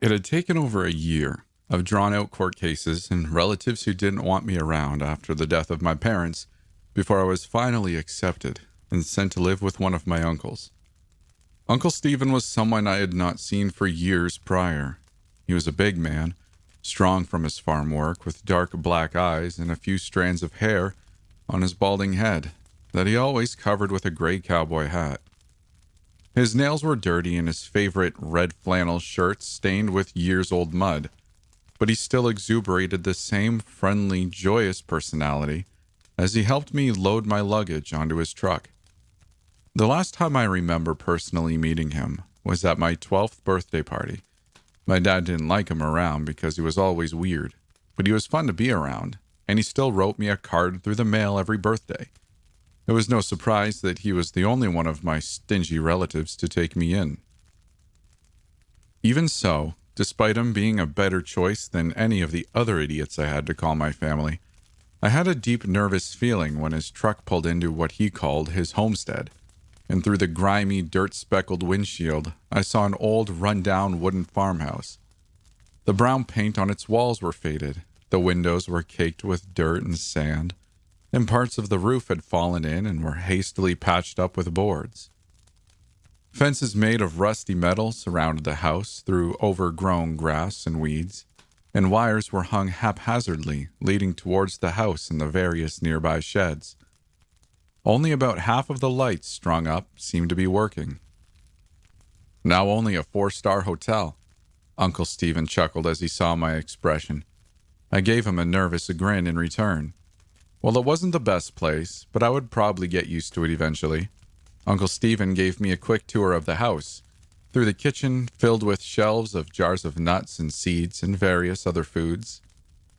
It had taken over a year of drawn-out court cases and relatives who didn't want me around after the death of my parents before I was finally accepted and sent to live with one of my uncles. Uncle Stephen was someone I had not seen for years prior. He was a big man, strong from his farm work, with dark black eyes and a few strands of hair on his balding head that he always covered with a gray cowboy hat. His nails were dirty and his favorite red flannel shirt stained with years-old mud, but he still exuberated the same friendly, joyous personality as he helped me load my luggage onto his truck. The last time I remember personally meeting him was at my 12th birthday party. My dad didn't like him around because he was always weird, but he was fun to be around, and he still wrote me a card through the mail every birthday. It was no surprise that he was the only one of my stingy relatives to take me in. Even so, despite him being a better choice than any of the other idiots I had to call my family, I had a deep nervous feeling when his truck pulled into what he called his homestead, and through the grimy, dirt-speckled windshield, I saw an old, run-down wooden farmhouse. The brown paint on its walls were faded, the windows were caked with dirt and sand, and parts of the roof had fallen in and were hastily patched up with boards. Fences made of rusty metal surrounded the house through overgrown grass and weeds, and wires were hung haphazardly, leading towards the house and the various nearby sheds. Only about half of the lights strung up seemed to be working. Now only a 4-star hotel. Uncle Stephen chuckled as he saw my expression. I gave him a nervous grin in return. Well, it wasn't the best place, but I would probably get used to it eventually. Uncle Stephen gave me a quick tour of the house, through the kitchen filled with shelves of jars of nuts and seeds and various other foods,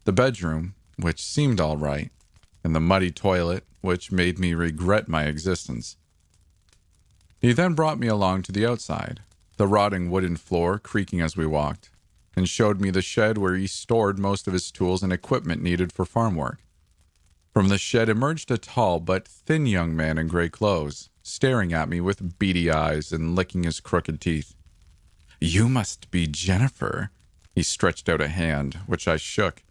the bedroom, which seemed all right, and the muddy toilet, which made me regret my existence. He then brought me along to the outside, the rotting wooden floor creaking as we walked, and showed me the shed where he stored most of his tools and equipment needed for farm work. From the shed emerged a tall but thin young man in gray clothes, staring at me with beady eyes and licking his crooked teeth. "You must be Jennifer." He stretched out a hand, which I shook.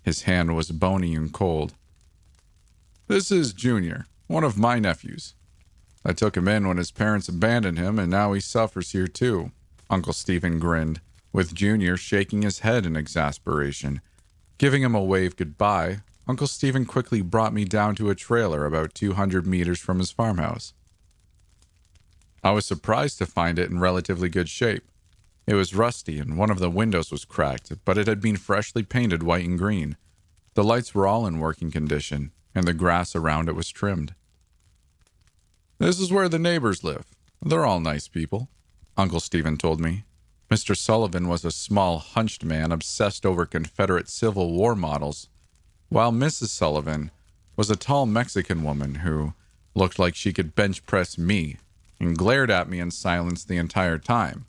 His hand was bony and cold. "This is Junior, one of my nephews. I took him in when his parents abandoned him, and now he suffers here too." Uncle Stephen grinned, with Junior shaking his head in exasperation. Giving him a wave goodbye, Uncle Stephen quickly brought me down to a trailer about 200 meters from his farmhouse. I was surprised to find it in relatively good shape. It was rusty and one of the windows was cracked, but it had been freshly painted white and green. The lights were all in working condition, and the grass around it was trimmed. "This is where the neighbors live. They're all nice people," Uncle Stephen told me. Mr. Sullivan was a small, hunched man obsessed over Confederate Civil War models, while Mrs. Sullivan was a tall Mexican woman who looked like she could bench press me and glared at me in silence the entire time.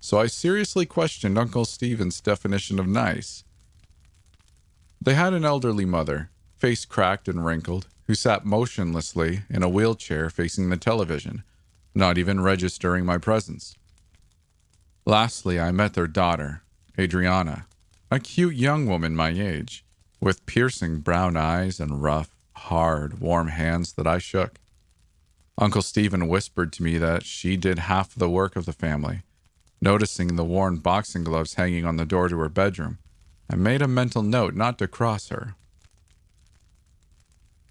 So I seriously questioned Uncle Stephen's definition of nice. They had an elderly mother, face cracked and wrinkled, who sat motionlessly in a wheelchair facing the television, not even registering my presence. Lastly, I met their daughter, Adriana, a cute young woman my age, with piercing brown eyes and rough, hard, warm hands that I shook. Uncle Stephen whispered to me that she did half the work of the family. Noticing the worn boxing gloves hanging on the door to her bedroom, I made a mental note not to cross her.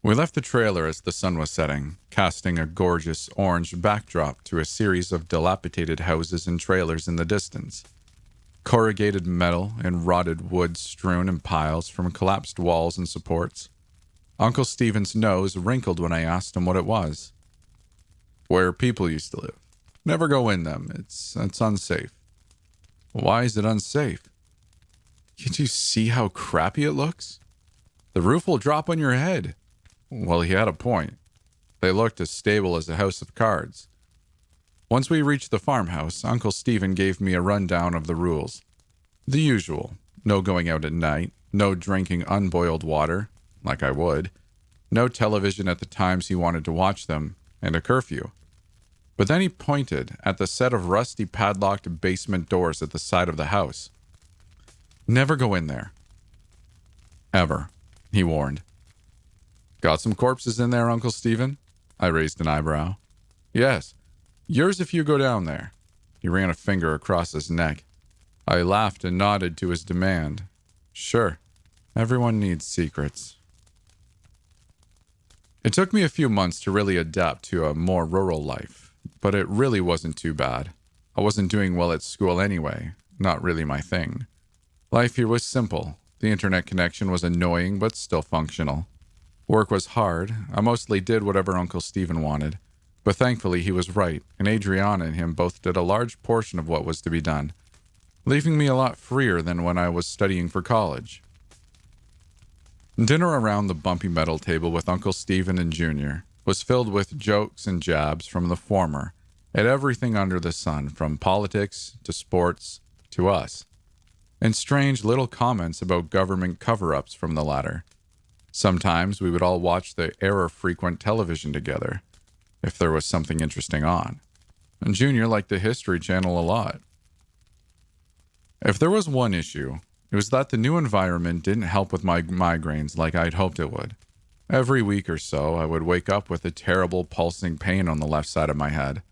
We left the trailer as the sun was setting, casting a gorgeous orange backdrop to a series of dilapidated houses and trailers in the distance. Corrugated metal and rotted wood strewn in piles from collapsed walls and supports. Uncle Stephen's nose wrinkled when I asked him what it was. "Where people used to live. Never go in them. It's unsafe." "Why is it unsafe?" "Can't you see how crappy it looks? The roof will drop on your head." Well, he had a point. They looked as stable as a house of cards. Once we reached the farmhouse, Uncle Stephen gave me a rundown of the rules. The usual: no going out at night, no drinking unboiled water, like I would, no television at the times he wanted to watch them, and a curfew. But then he pointed at the set of rusty padlocked basement doors at the side of the house. Never go in there. Ever, he warned. Got some corpses in there, Uncle Stephen? I raised an eyebrow. Yes, yours if you go down there. He ran a finger across his neck. I laughed and nodded to his demand. Sure, everyone needs secrets. It took me a few months to really adapt to a more rural life, but it really wasn't too bad. I wasn't doing well at school anyway, not really my thing. Life here was simple. The internet connection was annoying but still functional. Work was hard. I mostly did whatever Uncle Stephen wanted, but thankfully he was right, and Adriana and him both did a large portion of what was to be done, leaving me a lot freer than when I was studying for college. Dinner around the bumpy metal table with Uncle Stephen and Junior was filled with jokes and jabs from the former at everything under the sun, from politics to sports to us, and strange little comments about government cover-ups from the latter. Sometimes we would all watch the error-frequent television together, if there was something interesting on, and Junior liked the History Channel a lot. If there was one issue, it was that the new environment didn't help with my migraines like I'd hoped it would. Every week or so, I would wake up with a terrible pulsing pain on the left side of my head.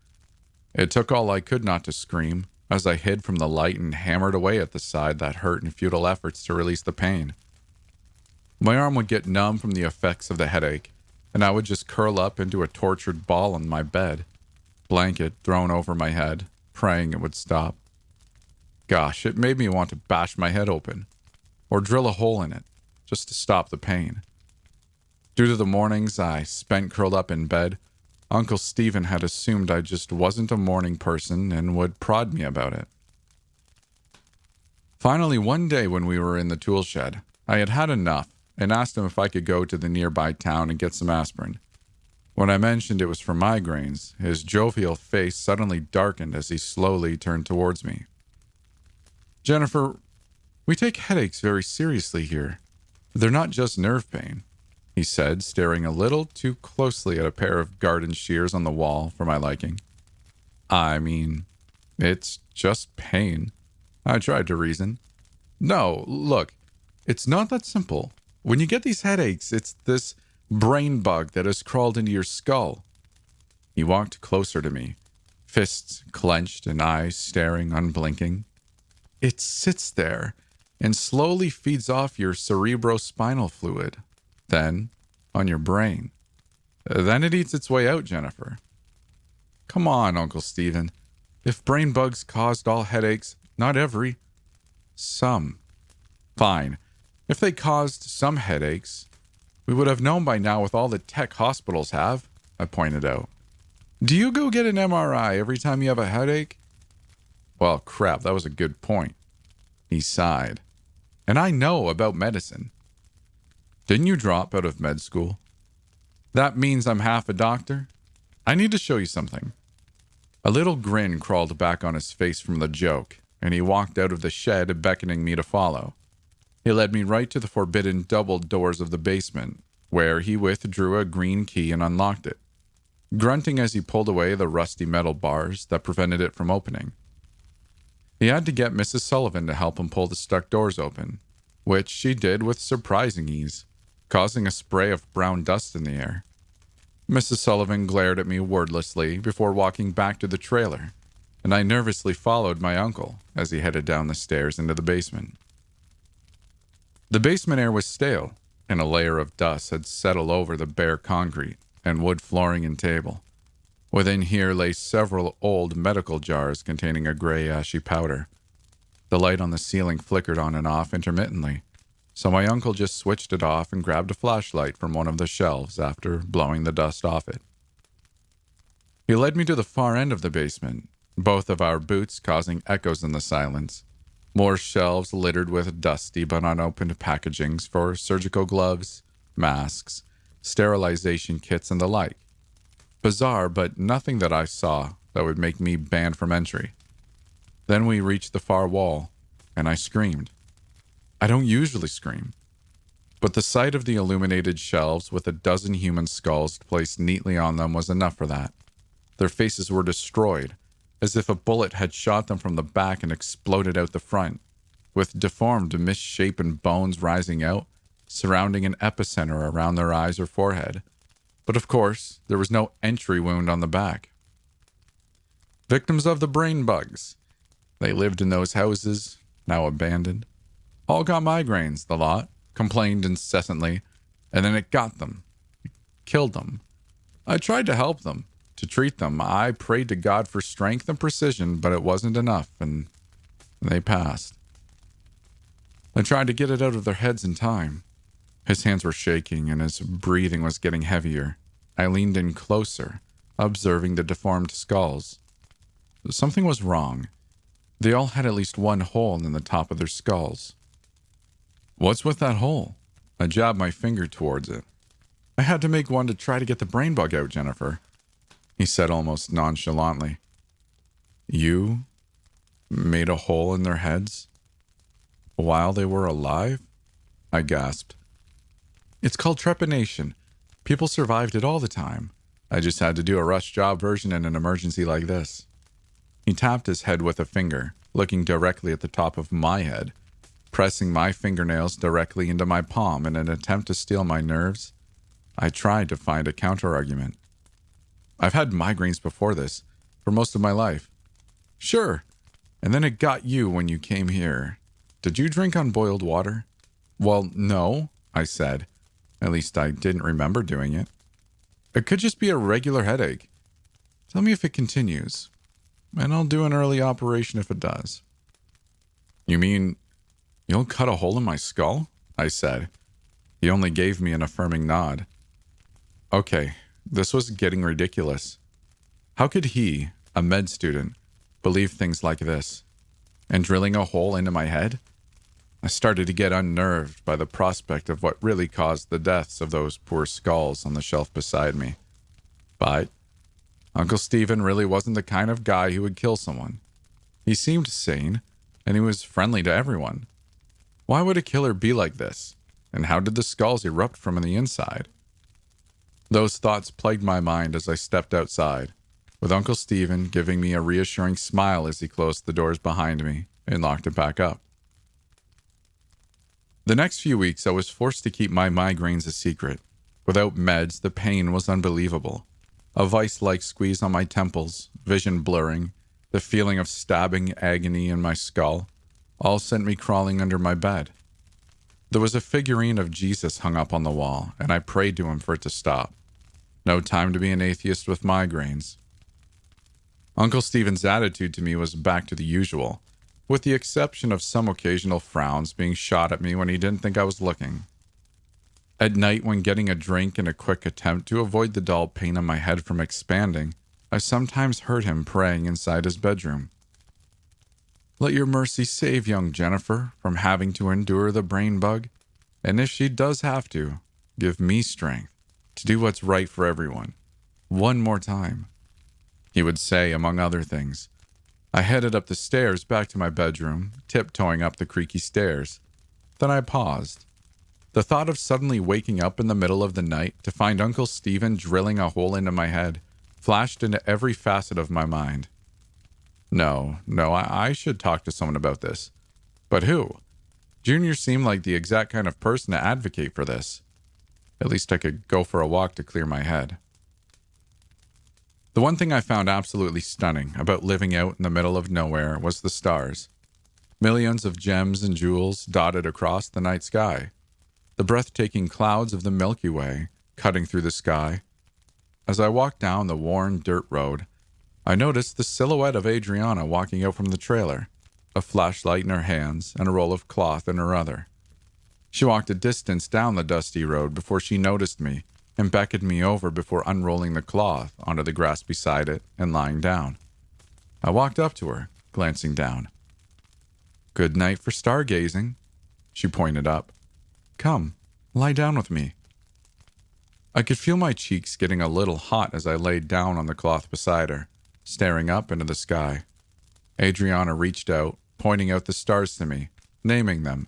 It took all I could not to scream, as I hid from the light and hammered away at the side that hurt in futile efforts to release the pain. My arm would get numb from the effects of the headache, and I would just curl up into a tortured ball on my bed, blanket thrown over my head, praying it would stop. Gosh, it made me want to bash my head open, or drill a hole in it, just to stop the pain. Due to the mornings I spent curled up in bed, Uncle Stephen had assumed I just wasn't a morning person and would prod me about it. Finally, one day when we were in the tool shed, I had had enough and asked him if I could go to the nearby town and get some aspirin. When I mentioned it was for migraines, his jovial face suddenly darkened as he slowly turned towards me. Jennifer, we take headaches very seriously here. They're not just nerve pain, he said, staring a little too closely at a pair of garden shears on the wall for my liking. I mean, it's just pain. I tried to reason. No, look, it's not that simple. When you get these headaches, it's this brain bug that has crawled into your skull. He walked closer to me, fists clenched and eyes staring unblinking. It sits there and slowly feeds off your cerebrospinal fluid, then on your brain. Then it eats its way out, Jennifer. Come on, Uncle Stephen. If brain bugs caused all headaches, not every. Some. Fine. If they caused some headaches, we would have known by now with all the tech hospitals have, I pointed out. Do you go get an MRI every time you have a headache? Well, crap, that was a good point. He sighed. And I know about medicine. Didn't you drop out of med school? That means I'm half a doctor? I need to show you something. A little grin crawled back on his face from the joke, and he walked out of the shed, beckoning me to follow. He led me right to the forbidden double doors of the basement, where he withdrew a green key and unlocked it, grunting as he pulled away the rusty metal bars that prevented it from opening. He had to get Mrs. Sullivan to help him pull the stuck doors open, which she did with surprising ease, causing a spray of brown dust in the air. Mrs. Sullivan glared at me wordlessly before walking back to the trailer, and I nervously followed my uncle as he headed down the stairs into the basement. The basement air was stale, and a layer of dust had settled over the bare concrete and wood flooring and table. Within here lay several old medical jars containing a gray, ashy powder. The light on the ceiling flickered on and off intermittently, so my uncle just switched it off and grabbed a flashlight from one of the shelves after blowing the dust off it. He led me to the far end of the basement, both of our boots causing echoes in the silence. More shelves littered with dusty but unopened packagings for surgical gloves, masks, sterilization kits, and the like. Bizarre, but nothing that I saw that would make me banned from entry. Then we reached the far wall, and I screamed. I don't usually scream, but the sight of the illuminated shelves with a dozen human skulls placed neatly on them was enough for that. Their faces were destroyed, as if a bullet had shot them from the back and exploded out the front. with deformed, misshapen bones rising out, surrounding an epicenter around their eyes or forehead. But of course, there was no entry wound on the back. Victims of the brain bugs. They lived in those houses, now abandoned. All got migraines, the lot, complained incessantly, and then it got them. It killed them. I tried to help them, to treat them. I prayed to God for strength and precision, but it wasn't enough, and they passed. I tried to get it out of their heads in time. His hands were shaking, and his breathing was getting heavier. I leaned in closer, observing the deformed skulls. Something was wrong. They all had at least one hole in the top of their skulls. What's with that hole? I jabbed my finger towards it. I had to make one to try to get the brain bug out, Jennifer, he said almost nonchalantly. You made a hole in their heads while they were alive? I gasped. It's called trepanation. People survived it all the time. I just had to do a rush job version in an emergency like this. He tapped his head with a finger, looking directly at the top of my head, pressing my fingernails directly into my palm in an attempt to steal my nerves. I tried to find a counter-argument. I've had migraines before this, for most of my life. Sure, and then it got you when you came here. Did you drink unboiled water? Well, no, I said. At least I didn't remember doing it. It could just be a regular headache. Tell me if it continues, and I'll do an early operation if it does. You mean you'll cut a hole in my skull? I said. He only gave me an affirming nod. Okay, this was getting ridiculous. How could he, a med student, believe things like this? And drilling a hole into my head? I started to get unnerved by the prospect of what really caused the deaths of those poor skulls on the shelf beside me. But Uncle Stephen really wasn't the kind of guy who would kill someone. He seemed sane, and he was friendly to everyone. Why would a killer be like this? And how did the skulls erupt from the inside? Those thoughts plagued my mind as I stepped outside, with Uncle Stephen giving me a reassuring smile as he closed the doors behind me and locked it back up. The next few weeks, I was forced to keep my migraines a secret. Without meds, the pain was unbelievable. A vice-like squeeze on my temples, vision blurring, the feeling of stabbing agony in my skull, all sent me crawling under my bed. There was a figurine of Jesus hung up on the wall, and I prayed to him for it to stop. No time to be an atheist with migraines. Uncle Stephen's attitude to me was back to the usual, with the exception of some occasional frowns being shot at me when he didn't think I was looking. At night, when getting a drink in a quick attempt to avoid the dull pain in my head from expanding, I sometimes heard him praying inside his bedroom. Let your mercy save young Jennifer from having to endure the brain bug, and if she does have to, give me strength to do what's right for everyone. One more time, he would say, among other things. I headed up the stairs back to my bedroom, tiptoeing up the creaky stairs. Then I paused. The thought of suddenly waking up in the middle of the night to find Uncle Stephen drilling a hole into my head flashed into every facet of my mind. No, I should talk to someone about this. But who? Junior seemed like the exact kind of person to advocate for this. At least I could go for a walk to clear my head. The one thing I found absolutely stunning about living out in the middle of nowhere was the stars. Millions of gems and jewels dotted across the night sky. The breathtaking clouds of the Milky Way cutting through the sky. As I walked down the worn dirt road, I noticed the silhouette of Adriana walking out from the trailer, a flashlight in her hands and a roll of cloth in her other. She walked a distance down the dusty road before she noticed me and beckoned me over before unrolling the cloth onto the grass beside it and lying down. I walked up to her, glancing down. Good night for stargazing, she pointed up. Come, lie down with me. I could feel my cheeks getting a little hot as I laid down on the cloth beside her, staring up into the sky. Adriana reached out, pointing out the stars to me, naming them,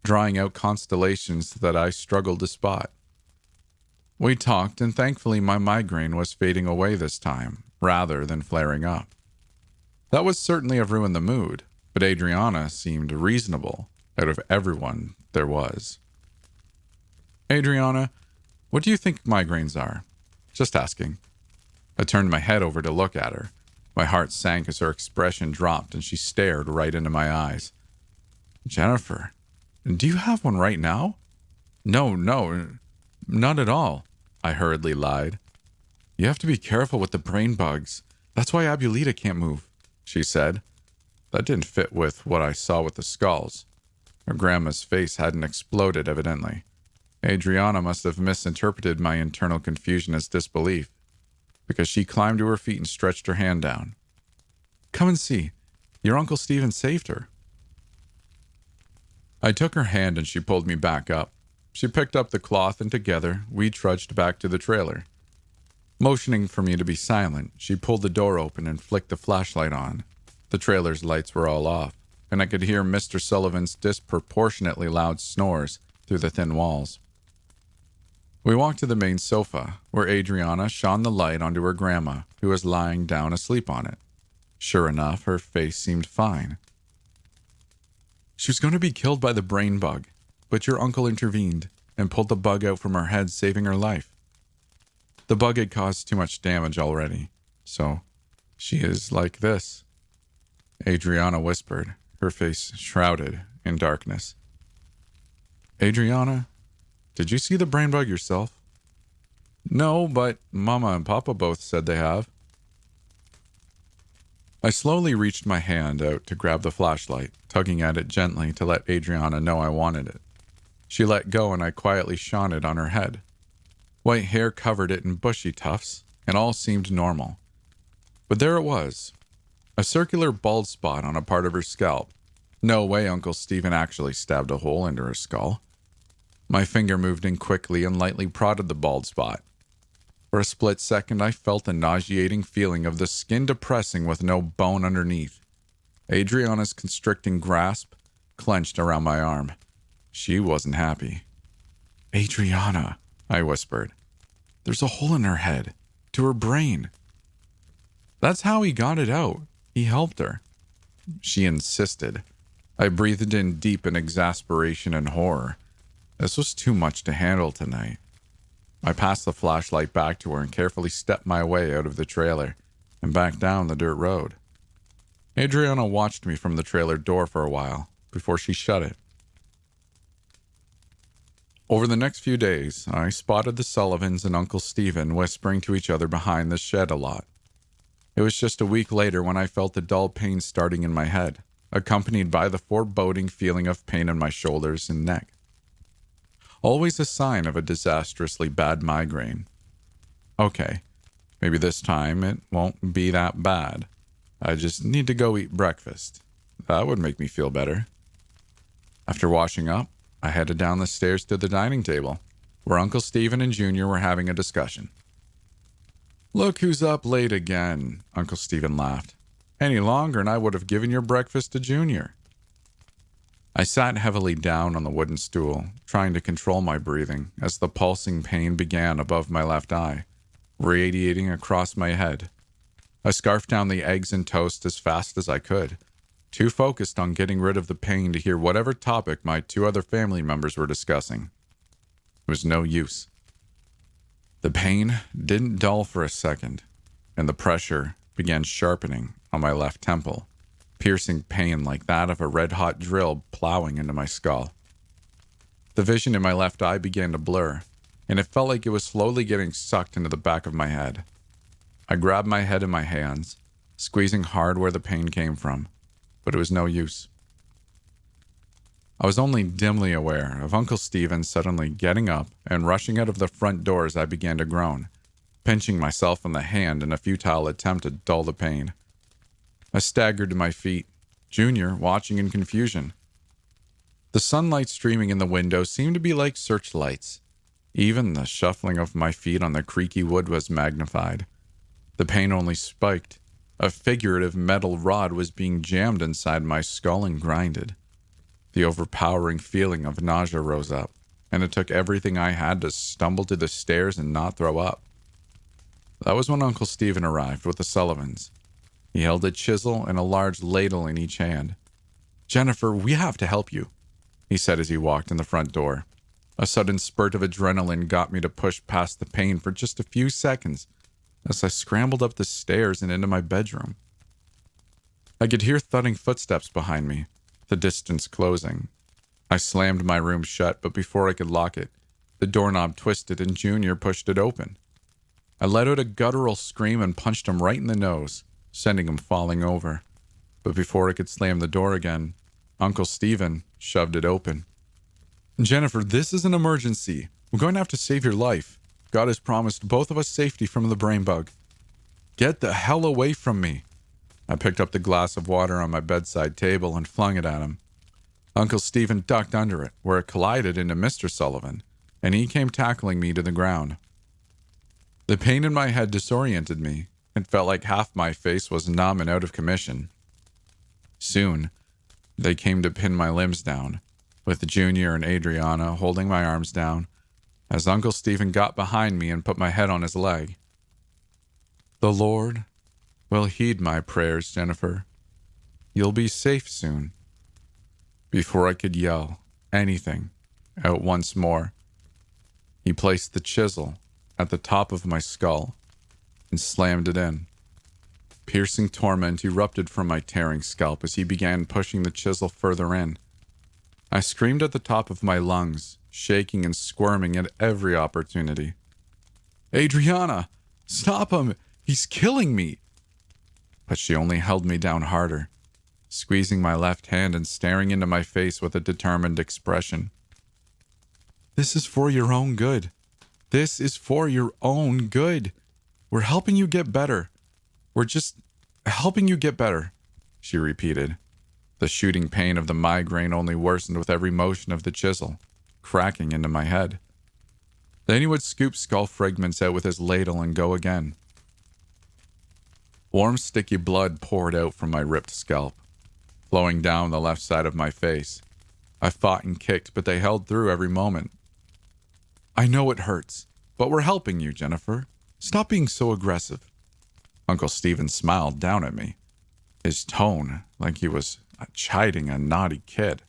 drawing out constellations that I struggled to spot. We talked, and thankfully my migraine was fading away this time, rather than flaring up. That would certainly have ruined the mood, but Adriana seemed reasonable out of everyone there was. Adriana, what do you think migraines are? Just asking. I turned my head over to look at her. My heart sank as her expression dropped and she stared right into my eyes. Jennifer, do you have one right now? No, not at all, I hurriedly lied. You have to be careful with the brain bugs. That's why Abulita can't move, she said. That didn't fit with what I saw with the skulls. Her grandma's face hadn't exploded, evidently. Adriana must have misinterpreted my internal confusion as disbelief, because she climbed to her feet and stretched her hand down. Come and see. Your Uncle Stephen saved her. I took her hand and she pulled me back up. She picked up the cloth and together, we trudged back to the trailer. Motioning for me to be silent, she pulled the door open and flicked the flashlight on. The trailer's lights were all off, and I could hear Mr. Sullivan's disproportionately loud snores through the thin walls. We walked to the main sofa, where Adriana shone the light onto her grandma, who was lying down asleep on it. Sure enough, her face seemed fine. She was going to be killed by the brain bug, but your uncle intervened and pulled the bug out from her head, saving her life. The bug had caused too much damage already, so she is like this, Adriana whispered, her face shrouded in darkness. Adriana, did you see the brain bug yourself? No, but Mama and Papa both said they have. I slowly reached my hand out to grab the flashlight, tugging at it gently to let Adriana know I wanted it. She let go and I quietly shone it on her head. White hair covered it in bushy tufts, and all seemed normal. But there it was, a circular bald spot on a part of her scalp. No way Uncle Stephen actually stabbed a hole into her skull. My finger moved in quickly and lightly prodded the bald spot. For a split second, I felt a nauseating feeling of the skin depressing with no bone underneath. Adriana's constricting grasp clenched around my arm. She wasn't happy. Adriana, I whispered. There's a hole in her head, to her brain. That's how he got it out. He helped her. She insisted. I breathed in deep in exasperation and horror. This was too much to handle tonight. I passed the flashlight back to her and carefully stepped my way out of the trailer and back down the dirt road. Adriana watched me from the trailer door for a while before she shut it. Over the next few days, I spotted the Sullivans and Uncle Stephen whispering to each other behind the shed a lot. It was just a week later when I felt a dull pain starting in my head, accompanied by the foreboding feeling of pain in my shoulders and neck. Always a sign of a disastrously bad migraine. Okay, maybe this time it won't be that bad. I just need to go eat breakfast. That would make me feel better. After washing up, I headed down the stairs to the dining table, where Uncle Stephen and Junior were having a discussion. Look who's up late again, Uncle Stephen laughed. Any longer and I would have given your breakfast to Junior. I sat heavily down on the wooden stool, trying to control my breathing as the pulsing pain began above my left eye, radiating across my head. I scarfed down the eggs and toast as fast as I could, too focused on getting rid of the pain to hear whatever topic my two other family members were discussing. It was no use. The pain didn't dull for a second, and the pressure began sharpening on my left temple, piercing pain like that of a red-hot drill plowing into my skull. The vision in my left eye began to blur, and it felt like it was slowly getting sucked into the back of my head. I grabbed my head in my hands, squeezing hard where the pain came from, but it was no use. I was only dimly aware of Uncle Stephen suddenly getting up and rushing out of the front door as I began to groan, pinching myself on the hand in a futile attempt to dull the pain. I staggered to my feet, Junior watching in confusion. The sunlight streaming in the window seemed to be like searchlights. Even the shuffling of my feet on the creaky wood was magnified. The pain only spiked. A figurative metal rod was being jammed inside my skull and grinded. The overpowering feeling of nausea rose up, and it took everything I had to stumble to the stairs and not throw up. That was when Uncle Stephen arrived with the Sullivans. He held a chisel and a large ladle in each hand. Jennifer, we have to help you, he said as he walked in the front door. A sudden spurt of adrenaline got me to push past the pain for just a few seconds as I scrambled up the stairs and into my bedroom. I could hear thudding footsteps behind me, the distance closing. I slammed my room shut, but before I could lock it, the doorknob twisted and Junior pushed it open. I let out a guttural scream and punched him right in the nose, sending him falling over. But before I could slam the door again, Uncle Stephen shoved it open. Jennifer, this is an emergency. We're going to have to save your life. God has promised both of us safety from the brain bug. Get the hell away from me. I picked up the glass of water on my bedside table and flung it at him. Uncle Stephen ducked under it, where it collided into Mr. Sullivan, and he came tackling me to the ground. The pain in my head disoriented me. It felt like half my face was numb and out of commission. Soon, they came to pin my limbs down, with Junior and Adriana holding my arms down, as Uncle Stephen got behind me and put my head on his leg. The Lord will heed my prayers, Jennifer. You'll be safe soon. Before I could yell anything out once more, he placed the chisel at the top of my skull and slammed it in. Piercing torment erupted from my tearing scalp as he began pushing the chisel further in. I screamed at the top of my lungs, shaking and squirming at every opportunity. Adriana, stop him! He's killing me! But she only held me down harder, squeezing my left hand and staring into my face with a determined expression. This is for your own good. This is for your own good. We're helping you get better. We're just helping you get better, she repeated. The shooting pain of the migraine only worsened with every motion of the chisel, cracking into my head. Then he would scoop skull fragments out with his ladle and go again. Warm, sticky blood poured out from my ripped scalp, flowing down the left side of my face. I fought and kicked, but they held through every moment. I know it hurts, but we're helping you, Jennifer. Stop being so aggressive. Uncle Stephen smiled down at me, his tone like he was chiding a naughty kid.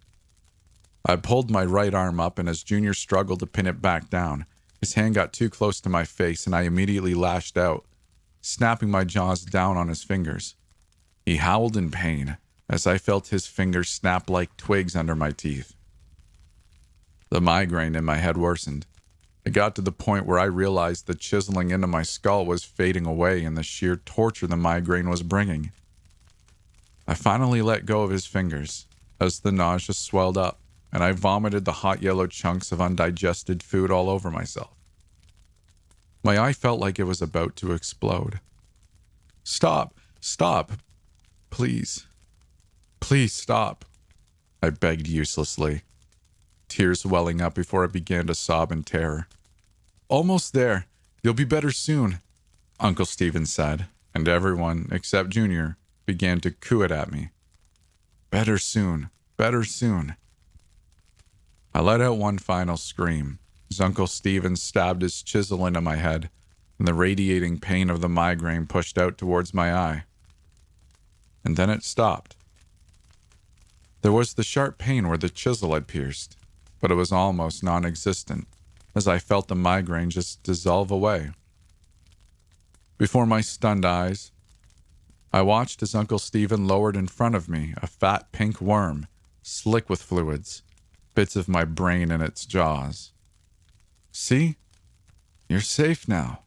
I pulled my right arm up, and as Junior struggled to pin it back down, his hand got too close to my face, and I immediately lashed out, snapping my jaws down on his fingers. He howled in pain as I felt his fingers snap like twigs under my teeth. The migraine in my head worsened. It got to the point where I realized the chiseling into my skull was fading away in the sheer torture the migraine was bringing. I finally let go of his fingers as the nausea swelled up, and I vomited the hot yellow chunks of undigested food all over myself. My eye felt like it was about to explode. Stop! Stop! Please. Please stop, I begged uselessly, tears welling up before I began to sob in terror. Almost there. You'll be better soon, Uncle Stephen said, and everyone, except Junior, began to coo it at me. Better soon. Better soon. I let out one final scream as Uncle Stephen stabbed his chisel into my head, and the radiating pain of the migraine pushed out towards my eye. And then it stopped. There was the sharp pain where the chisel had pierced, but it was almost non-existent, as I felt the migraine just dissolve away. Before my stunned eyes, I watched as Uncle Stephen lowered in front of me a fat pink worm, slick with fluids, bits of my brain in its jaws. See? You're safe now.